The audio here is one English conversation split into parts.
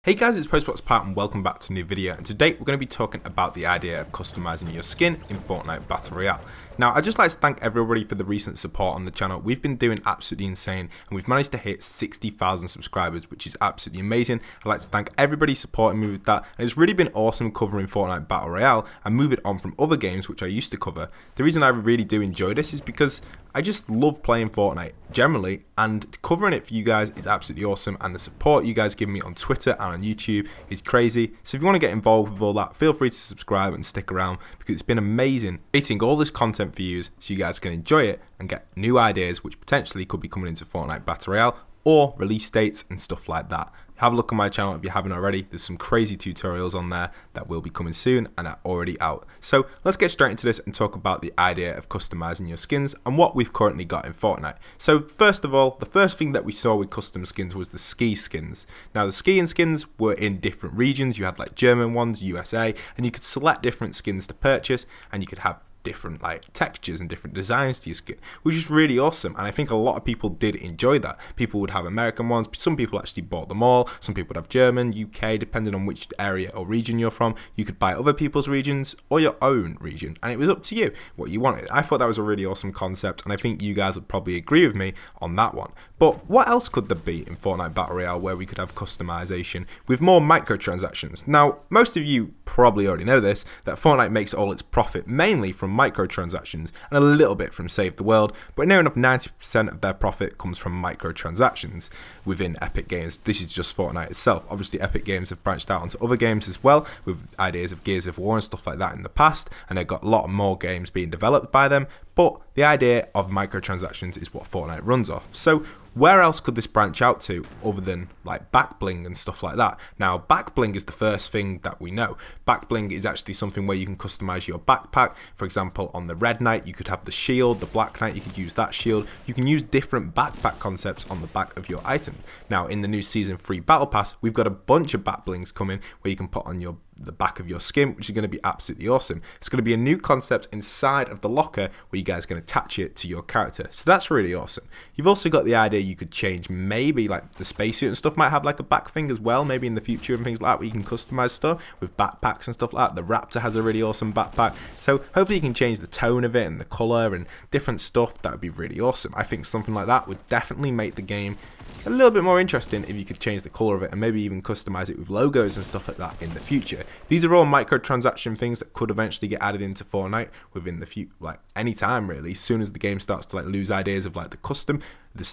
Hey guys, it's postboxpat and welcome back to a new video, and today we're going to be talking about the idea of customizing your skin in Fortnite Battle Royale. Now, I'd just like to thank everybody for the recent support on the channel. We've been doing absolutely insane and we've managed to hit 60,000 subscribers, which is absolutely amazing. I'd like to thank everybody supporting me with that, and it's really been awesome covering Fortnite Battle Royale and moving on from other games which I used to cover. The reason I really do enjoy this is because I just love playing Fortnite generally, and covering it for you guys is absolutely awesome, and the support you guys give me on Twitter and on YouTube is crazy. So if you want to get involved with all that, feel free to subscribe and stick around, because it's been amazing creating all this content for you so you guys can enjoy it and get new ideas which potentially could be coming into Fortnite Battle Royale or release dates and stuff like that. Have a look on my channel if you haven't already. There's some crazy tutorials on there that will be coming soon and are already out. So let's get straight into this and talk about the idea of customizing your skins and what we've currently got in Fortnite. So first of all, the first thing that we saw with custom skins was the ski skins. Now the skiing skins were in different regions. You had like German ones, USA, and you could select different skins to purchase, and you could have different like textures and different designs to your skin, which is really awesome, and I think a lot of people did enjoy that. People would have American ones, some people actually bought them all, some people would have German, UK, depending on which area or region you're from. You could buy other people's regions or your own region, and it was up to you what you wanted. I thought that was a really awesome concept, and I think you guys would probably agree with me on that one. But what else could there be in Fortnite Battle Royale where we could have customization with more microtransactions? Now, most of you probably already know this, that Fortnite makes all its profit mainly from microtransactions and a little bit from Save the World, but near enough 90% of their profit comes from microtransactions within Epic Games. This is just Fortnite itself. Obviously, Epic Games have branched out onto other games as well, with ideas of Gears of War and stuff like that in the past, and they've got a lot more games being developed by them, but the idea of microtransactions is what Fortnite runs off. So where else could this branch out to other than like back bling and stuff like that? Now, back bling is the first thing that we know. Back bling is actually something where you can customize your backpack. For example, on the red knight, you could have the shield. The black knight, you could use that shield. You can use different backpack concepts on the back of your item. Now, in the new Season 3 Battle Pass, we've got a bunch of back blings coming where you can put on the back of your skin, which is going to be absolutely awesome. It's going to be a new concept inside of the locker where you guys can attach it to your character. So that's really awesome. You've also got the idea you could change, maybe like the spacesuit and stuff might have like a back thing as well, maybe in the future, and things like that, where you can customize stuff with backpacks and stuff like that. The Raptor has a really awesome backpack, so hopefully you can change the tone of it and the color and different stuff. That would be really awesome. I think something like that would definitely make the game a little bit more interesting if you could change the color of it and maybe even customize it with logos and stuff like that in the future. These are all microtransaction things that could eventually get added into Fortnite within the future, like any time really. As soon as the game starts to like lose ideas of like the custom, the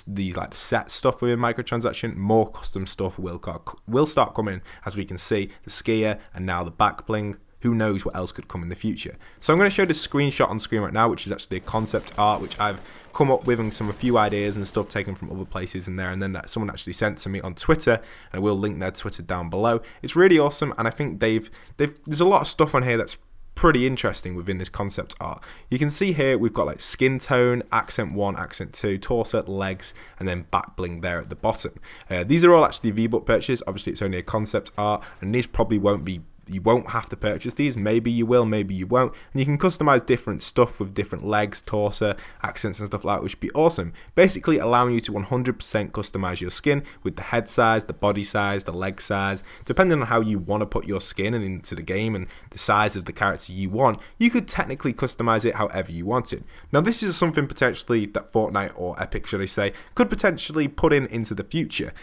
set stuff within microtransaction, more custom stuff will start coming, as we can see the skier and now the back bling. Who knows what else could come in the future. So I'm going to show this screenshot on screen right now, which is actually a concept art which I've come up with, and a few ideas and stuff taken from other places in there, and then that someone actually sent to me on Twitter, and I will link their Twitter down below. It's really awesome, and I think there's a lot of stuff on here that's pretty interesting within this concept art. You can see here we've got like skin tone, accent 1, accent 2, torso, legs, and then back bling there at the bottom. These are all actually VBUCKS purchases. Obviously it's only a concept art, and these probably you won't have to purchase these. Maybe you will, maybe you won't. And you can customize different stuff with different legs, torso, accents and stuff like that, which would be awesome. Basically allowing you to 100% customize your skin with the head size, the body size, the leg size. Depending on how you want to put your skin and into the game and the size of the character you want, you could technically customize it however you wanted. Now this is something potentially that Fortnite, or Epic should I say, could potentially put into the future.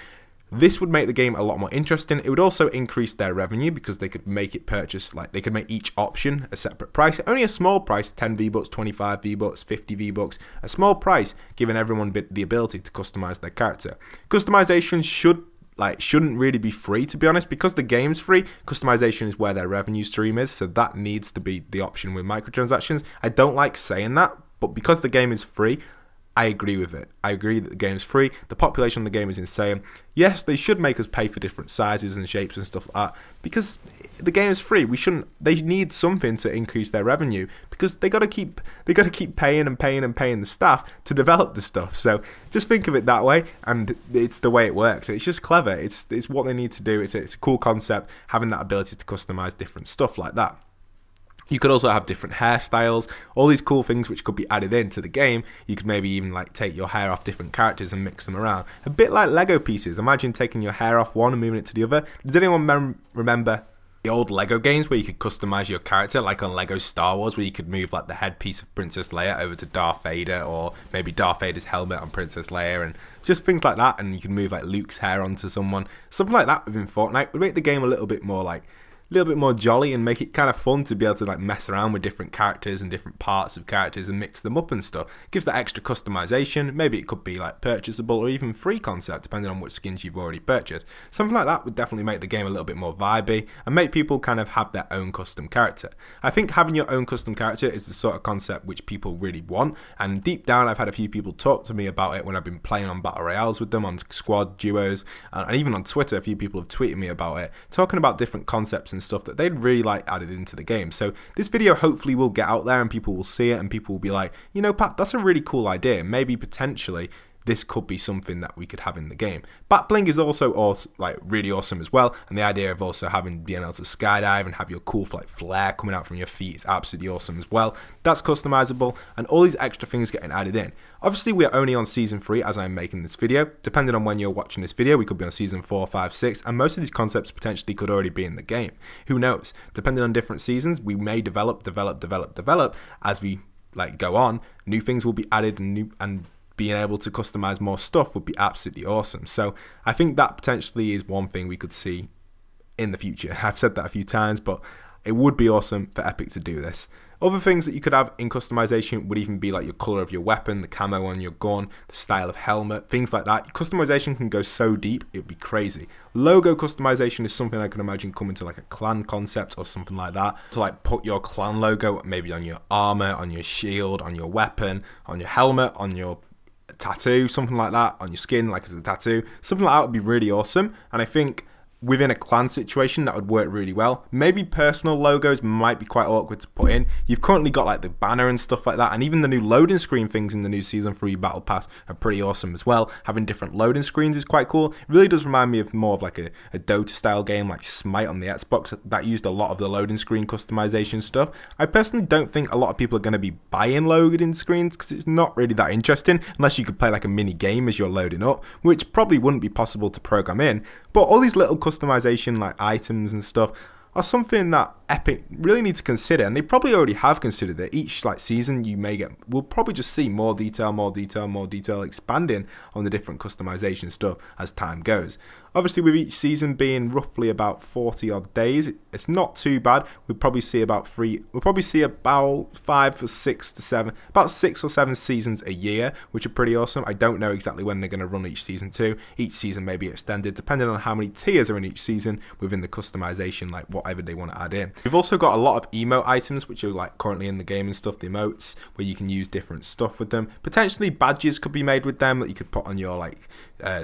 This would make the game a lot more interesting. It would also increase their revenue because they could make it purchase, like they could make each option a separate price. Only a small price, 10 V-Bucks, 25 V-Bucks, 50 V-Bucks. A small price, giving everyone the ability to customize their character. Customization shouldn't really be free, to be honest, because the game's free. Customization is where their revenue stream is, so that needs to be the option with microtransactions. I don't like saying that, but because the game is free, I agree with it. I agree that the game's free. The population of the game is insane. Yes, they should make us pay for different sizes and shapes and stuff like that, because the game is free. They need something to increase their revenue, because they got to keep paying and paying and paying the staff to develop the stuff. So just think of it that way, and it's the way it works. It's just clever. It's what they need to do. It's a cool concept, having that ability to customize different stuff like that. You could also have different hairstyles, all these cool things which could be added into the game. You could maybe even like take your hair off different characters and mix them around. A bit like Lego pieces. Imagine taking your hair off one and moving it to the other. Does anyone remember the old Lego games where you could customize your character, like on Lego Star Wars, where you could move like the headpiece of Princess Leia over to Darth Vader, or maybe Darth Vader's helmet on Princess Leia, and just things like that. And you can move like Luke's hair onto someone. Something like that within Fortnite would make the game a little bit more jolly and make it kind of fun to be able to like mess around with different characters and different parts of characters and mix them up and stuff. It gives that extra customization. Maybe it could be like purchasable or even free concept depending on which skins you've already purchased. Something like that would definitely make the game a little bit more vibey and make people kind of have their own custom character. I think having your own custom character is the sort of concept which people really want, and deep down I've had a few people talk to me about it when I've been playing on Battle Royales with them, on squad, duos, and even on Twitter a few people have tweeted me about it, talking about different concepts and stuff that they'd really like added into the game. So this video hopefully will get out there and people will see it and people will be like, you know, Pat, that's a really cool idea. Maybe potentially this could be something that we could have in the game. BLING is also like really awesome as well, and the idea of also being able to skydive and have your cool like flare coming out from your feet is absolutely awesome as well. That's customizable, and all these extra things getting added in. Obviously we're only on season 3 as I'm making this video. Depending on when you're watching this video, we could be on season 4, 5, 6, and most of these concepts potentially could already be in the game. Who knows? Depending on different seasons, we may develop as we like go on. New things will be added, and being able to customize more stuff would be absolutely awesome. So I think that potentially is one thing we could see in the future. I've said that a few times, but it would be awesome for Epic to do this. Other things that you could have in customization would even be like your color of your weapon, the camo on your gun, the style of helmet, things like that. Customization can go so deep, it would be crazy. Logo customization is something I can imagine coming to like a clan concept or something like that. To like put your clan logo maybe on your armor, on your shield, on your weapon, on your helmet, on your tattoo, something like that, on your skin like as a tattoo. Something like that would be really awesome, and I think within a clan situation that would work really well. Maybe personal logos might be quite awkward to put in. You've currently got like the banner and stuff like that, and even the new loading screen things in the new season 3 battle pass are pretty awesome as well. Having different loading screens is quite cool. It really does remind me of more of like a Dota style game like Smite on the Xbox that used a lot of the loading screen customization stuff. I personally don't think a lot of people are going to be buying loading screens because it's not really that interesting unless you could play like a mini game as you're loading up, which probably wouldn't be possible to program in. But all these little customization like items and stuff are something that Epic really need to consider, and they probably already have considered it. Each like season we'll probably just see more detail expanding on the different customization stuff as time goes. Obviously with each season being roughly about 40 odd days, it's not too bad. We'll probably see about 5 or 6 to 7, about 6 or 7 seasons a year, which are pretty awesome. I don't know exactly when they're going to run each season too. Each season may be extended depending on how many tiers are in each season within the customization, like whatever they want to add in. We've also got a lot of emote items which are like currently in the game and stuff, the emotes, where you can use different stuff with them. Potentially badges could be made with them that you could put on your like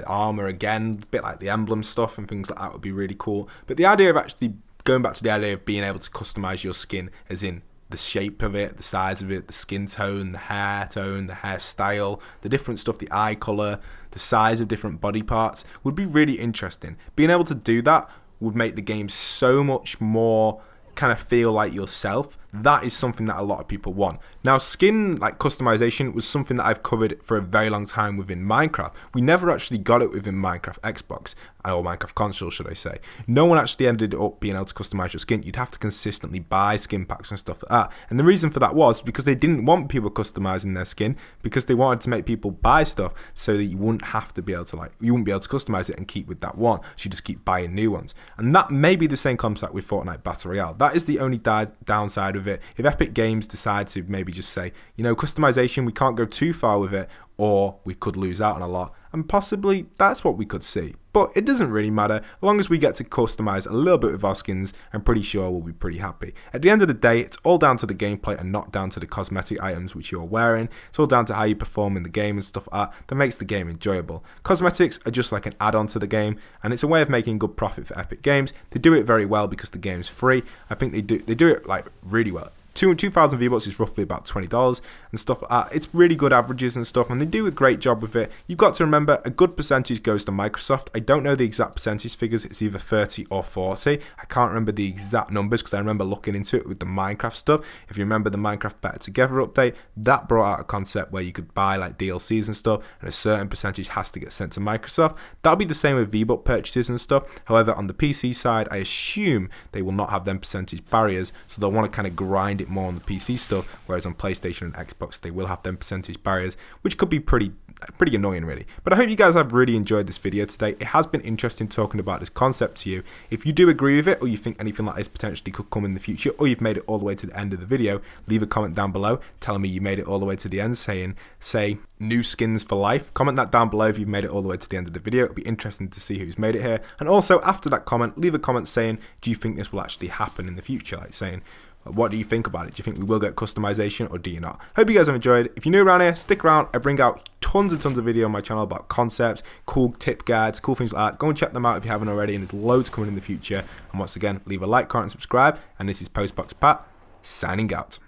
armor again, a bit like the emblem stuff and things like that would be really cool. But the idea of actually going back to the idea of being able to customize your skin, as in the shape of it, the size of it, the skin tone, the hairstyle, the different stuff, the eye color, the size of different body parts, would be really interesting. Being able to do that would make the game so much more kind of feel like yourself. That is something that a lot of people want. Now, skin like customization was something that I've covered for a very long time within Minecraft. We never actually got it within Minecraft Xbox, or Minecraft console should I say. No one actually ended up being able to customize your skin. You'd have to consistently buy skin packs and stuff like that. And the reason for that was because they didn't want people customizing their skin, because they wanted to make people buy stuff so that you wouldn't have to be able to you wouldn't be able to customize it and keep with that one. So you just keep buying new ones. And that may be the same concept with Fortnite Battle Royale. That is the only downside of it. If Epic Games decide to maybe just say, you know, customization, we can't go too far with it, or we could lose out on a lot, and possibly that's what we could see. But it doesn't really matter. As long as we get to customize a little bit with our skins, I'm pretty sure we'll be pretty happy. At the end of the day, it's all down to the gameplay and not down to the cosmetic items which you're wearing. It's all down to how you perform in the game and stuff like that makes the game enjoyable. Cosmetics are just like an add-on to the game, and it's a way of making good profit for Epic Games. They do it very well because the game's free. I think they do it like really well. 2,000 V-Bucks is roughly about $20 and stuff like that. It's really good averages and stuff, and they do a great job with it. You've got to remember, a good percentage goes to Microsoft. I don't know the exact percentage figures. It's either 30 or 40. I can't remember the exact numbers because I remember looking into it with the Minecraft stuff. If you remember the Minecraft Better Together update, that brought out a concept where you could buy like DLCs and stuff, and a certain percentage has to get sent to Microsoft. That'll be the same with V-Buck purchases and stuff. However, on the PC side, I assume they will not have them percentage barriers, so they'll want to kind of grind it more on the PC stuff, whereas on PlayStation and Xbox they will have them percentage barriers, which could be pretty annoying really. But I hope you guys have really enjoyed this video today. It has been interesting talking about this concept to you. If you do agree with it, or you think anything like this potentially could come in the future, or you've made it all the way to the end of the video, leave a comment down below telling me you made it all the way to the end, say new skins for life. Comment that down below if you've made it all the way to the end of the video. It'll be interesting to see who's made it here. And also after that comment, leave a comment saying, do you think this will actually happen in the future? Like saying, what do you think about it? Do you think we will get customization, or do you not? Hope you guys have enjoyed. If you're new around here, stick around. I bring out tons and tons of video on my channel about concepts, cool tip guides, cool things like that. Go and check them out if you haven't already, and there's loads coming in the future. And once again, leave a like, comment, and subscribe. And this is postboxpat signing out.